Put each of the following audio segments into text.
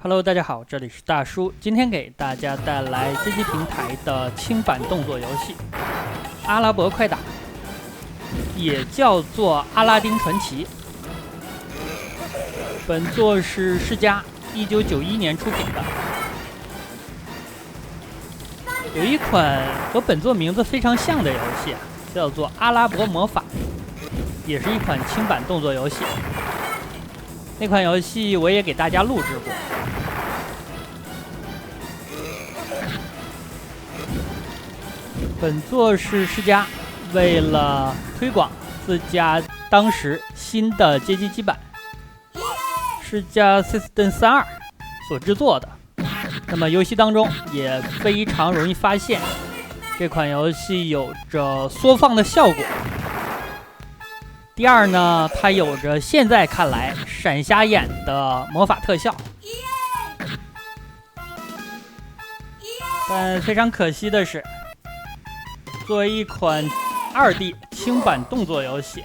Hello， 大家好，这里是大叔，今天给大家带来街机平台的轻版动作游戏《阿拉伯快打》，也叫做《阿拉丁传奇》。本作是世嘉1991年出品的，有一款和本作名字非常像的游戏叫做《阿拉伯魔法》，也是一款轻版动作游戏。那款游戏我也给大家录制过。本作是世嘉为了推广自家当时新的街机基板世嘉 System 32所制作的。那么游戏当中也非常容易发现，这款游戏有着缩放的效果。第二呢，它有着现在看来闪瞎眼的魔法特效。但非常可惜的是，作为一款2D 轻版动作游戏，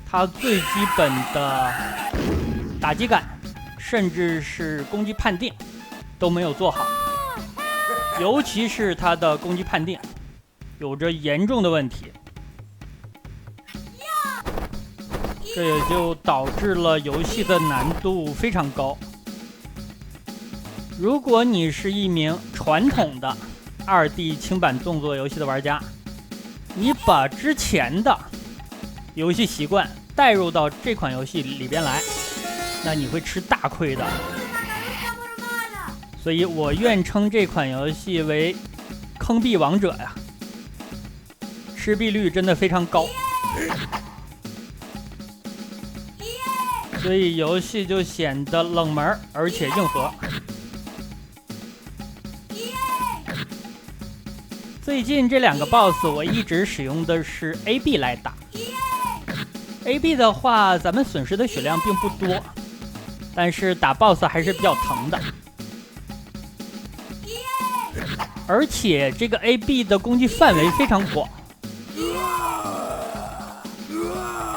它最基本的打击感，甚至是攻击判定都没有做好，尤其是它的攻击判定有着严重的问题，这也就导致了游戏的难度非常高。如果你是一名传统的2D 轻版动作游戏的玩家，你把之前的游戏习惯带入到这款游戏里边来，那你会吃大亏的。所以我愿称这款游戏为坑币王者呀，吃币率真的非常高。所以游戏就显得冷门而且硬核。最近这2个 BOSS 我一直使用的是 AB 来打。AB 的话，咱们损失的血量并不多，但是打 BOSS 还是比较疼的。而且这个 AB 的攻击范围非常广，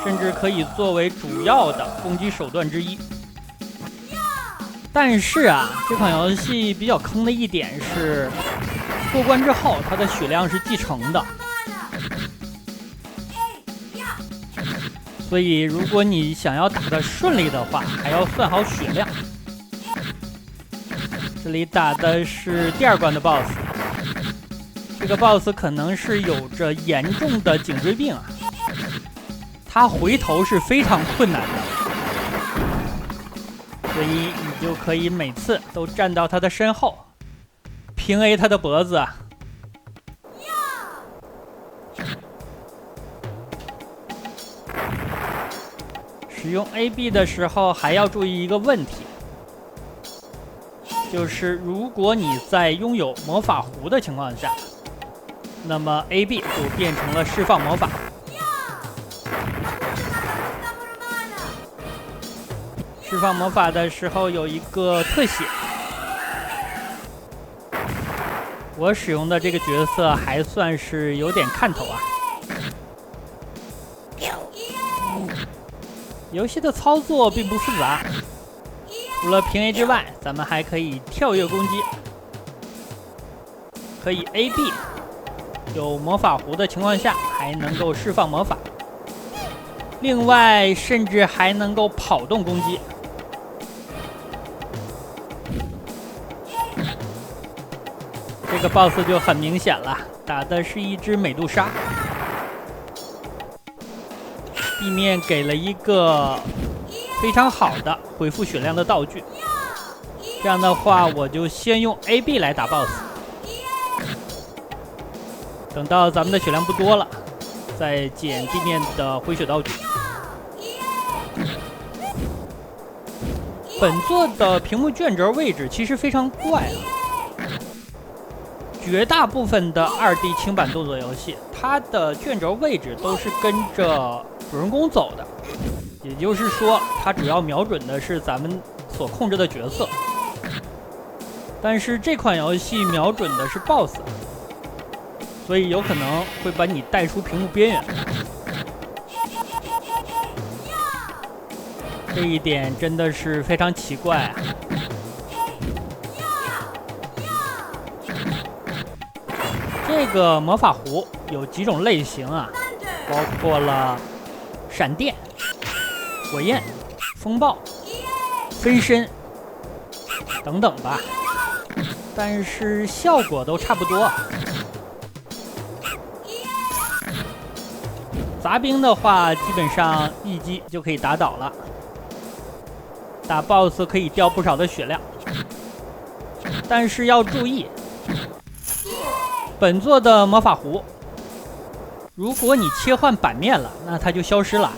甚至可以作为主要的攻击手段之一。但是这款游戏比较坑的一点是，过关之后它的血量是继承的，所以如果你想要打得顺利的话，还要算好血量。这里打的是第2关的 BOSS， 这个 BOSS 可能是有着严重的颈椎病他回头是非常困难的，所以你就可以每次都站到他的身后，平 A 他的脖子使用 AB 的时候还要注意一个问题，就是如果你在拥有魔法壶的情况下，那么 AB 就变成了释放魔法。释放魔法的时候有一个特写，我使用的这个角色还算是有点看头游戏的操作并不复杂，除了平 A 之外，咱们还可以跳跃攻击，可以 AB， 有魔法壶的情况下还能够释放魔法，另外甚至还能够跑动攻击。这个 BOSS 就很明显了，打的是一只美杜莎。地面给了一个非常好的恢复血量的道具，这样的话我就先用 AB 来打 BOSS， 等到咱们的血量不多了，再捡地面的回血道具。本作的屏幕卷轴位置其实非常怪绝大部分的2D 轻版动作游戏，它的卷轴位置都是跟着主人公走的，也就是说，它主要瞄准的是咱们所控制的角色。但是这款游戏瞄准的是 BOSS， 所以有可能会把你带出屏幕边缘。这一点真的是非常奇怪这个魔法壶有几种类型啊，包括了闪电、火焰、风暴、分身等等吧，但是效果都差不多。杂兵的话，基本上一击就可以打倒了，打 BOSS 可以掉不少的血量，但是要注意，本作的魔法壶，如果你切换版面了，那它就消失了，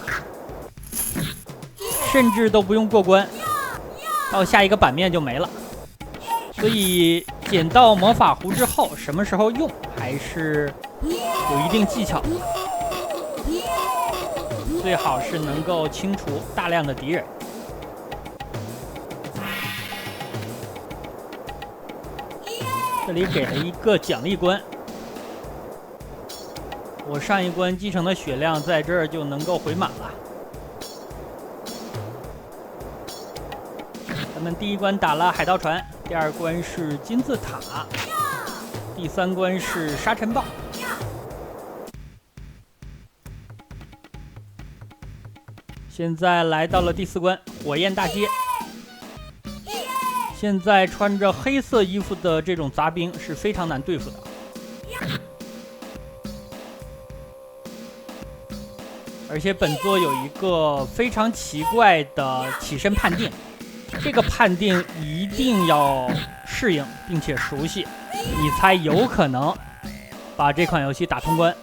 甚至都不用过关，到下一个版面就没了。所以捡到魔法壶之后，什么时候用还是有一定技巧的。最好是能够清除大量的敌人。这里给了一个奖励关，我上一关继承的血量在这儿就能够回满了。咱们第一关打了海盗船，第二关是金字塔，第三关是沙尘暴。现在来到了第4关，火焰大街。现在穿着黑色衣服的这种杂兵是非常难对付的。而且本作有一个非常奇怪的起身判定，这个判定一定要适应并且熟悉，你才有可能把这款游戏打通关。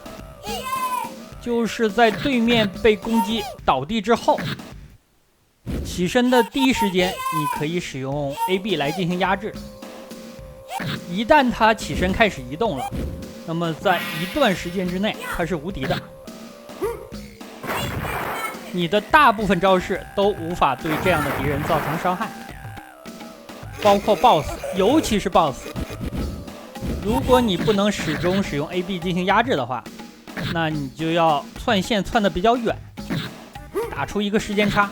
就是在对面被攻击倒地之后，起身的第一时间，你可以使用 AB 来进行压制。一旦他起身开始移动了，那么在一段时间之内，他是无敌的。你的大部分招式都无法对这样的敌人造成伤害，包括 BOSS， 尤其是 BOSS。如果你不能始终使用 AB 进行压制的话，那你就要窜线窜得比较远，打出一个时间差。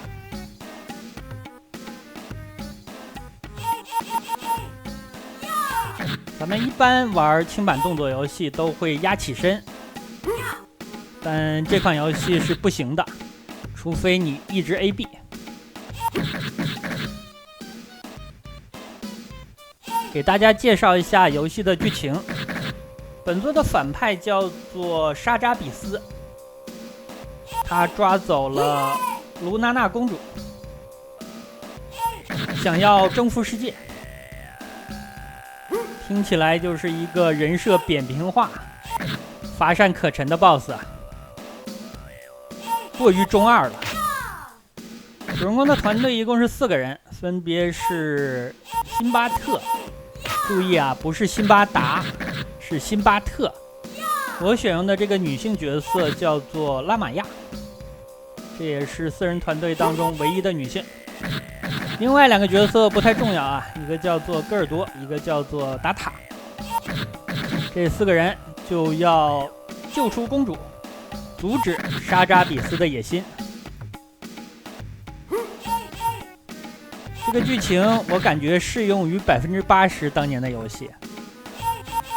咱们一般玩轻版动作游戏都会压起身，但这款游戏是不行的，除非你一直 AB。给大家介绍一下游戏的剧情。本作的反派叫做沙扎比斯，他抓走了卢娜娜公主，想要征服世界。听起来就是一个人设扁平化、乏善可陈的 BOSS 啊，过于中二了。主人公的团队一共是4个人，分别是辛巴特，注意啊，不是辛巴达，是辛巴特。我选用的这个女性角色叫做拉玛亚，这也是4人团队当中唯一的女性。另外2个角色不太重要啊，一个叫做戈尔多，一个叫做达塔。这4个人就要救出公主，阻止沙扎比斯的野心。这个剧情我感觉适用于80%当年的游戏。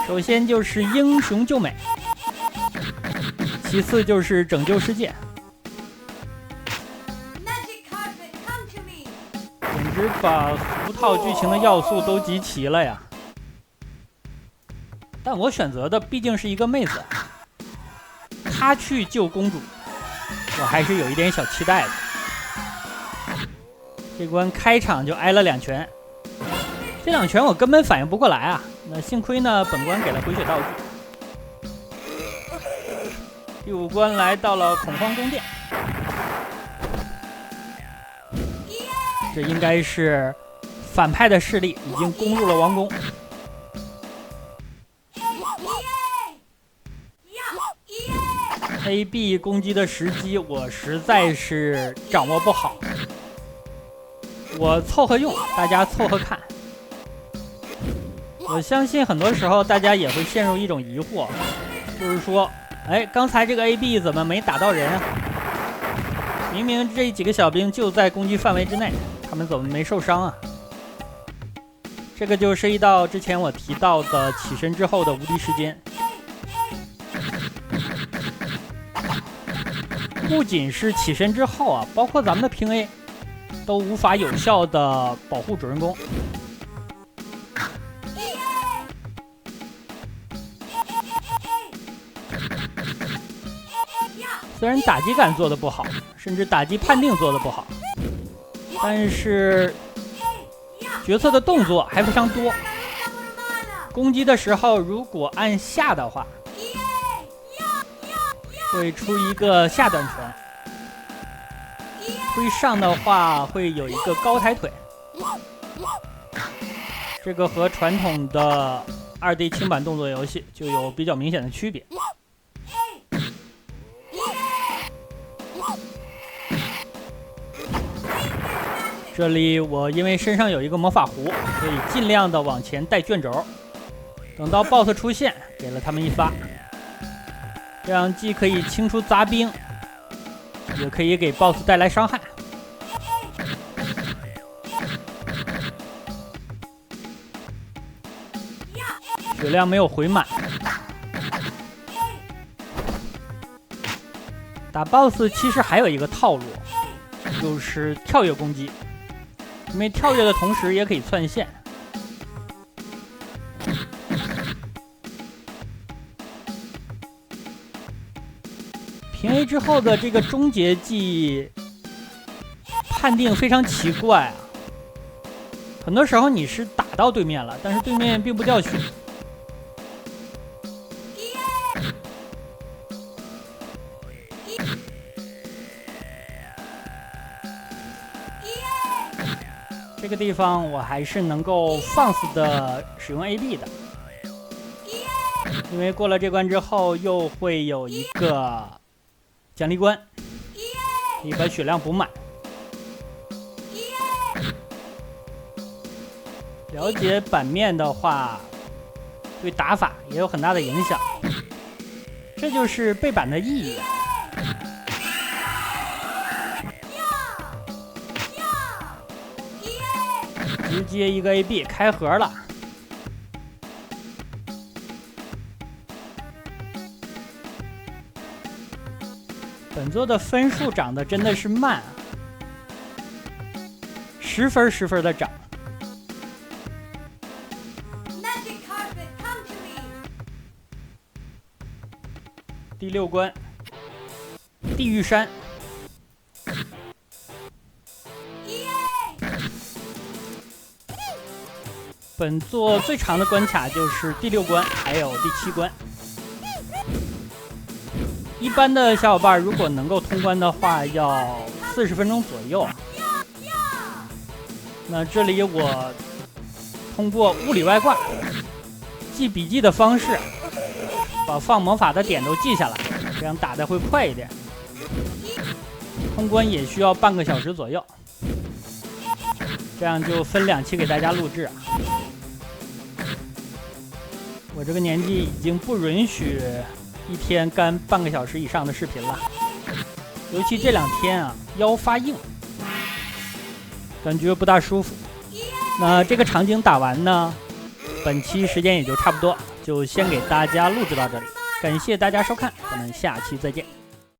首先就是英雄救美，其次就是拯救世界。简直把俗套剧情的要素都集齐了呀！但我选择的毕竟是一个妹子，她去救公主，我还是有一点小期待的。这关开场就挨了2拳，这2拳我根本反应不过来啊！那幸亏呢，本关给了回血道具。第5关来到了恐慌宫殿。这应该是反派的势力已经攻入了王宫。AB 攻击的时机我实在是掌握不好，我凑合用，大家凑合看。我相信很多时候大家也会陷入一种疑惑，就是说，哎，刚才这个 AB 怎么没打到人啊？明明这几个小兵就在攻击范围之内，他们怎么没受伤啊？这个就涉及到之前我提到的起身之后的无敌时间。不仅是起身之后啊，包括咱们的平 A 都无法有效的保护主人公。虽然打击感做的不好，甚至打击判定做的不好，但是角色的动作还非常多。攻击的时候如果按下的话，会出一个下段拳，推上的话会有一个高抬腿，这个和传统的2D 轻板动作游戏就有比较明显的区别。这里我因为身上有一个魔法壶，所以尽量的往前带卷轴，等到 BOSS 出现，给了他们一发，这样既可以清除杂兵，也可以给 BOSS 带来伤害。血量没有回满，打 BOSS 其实还有一个套路，就是跳跃攻击。因为跳跃的同时也可以窜线。平 A 之后的这个终结技判定非常奇怪啊，很多时候你是打到对面了，但是对面并不掉血。这个地方我还是能够放肆的使用 AB 的，因为过了这关之后又会有一个奖励关，可以把血量补满。了解版面的话，对打法也有很大的影响，这就是背板的意义。直接一个 AB 开盒了。本作的分数涨得真的是慢啊，10分10分的涨。第6关，地狱山。本作最长的关卡就是第6关，还有第7关。一般的小伙伴如果能够通关的话，要40分钟左右。那这里我通过物理外挂记笔记的方式，把放魔法的点都记下来，这样打得会快一点。通关也需要半个小时左右，这样就分2期给大家录制啊。我这个年纪已经不允许一天干半个小时以上的视频了，尤其这2天啊，腰发硬，感觉不大舒服。那这个场景打完呢，本期时间也就差不多，就先给大家录制到这里，感谢大家收看，咱们下期再见。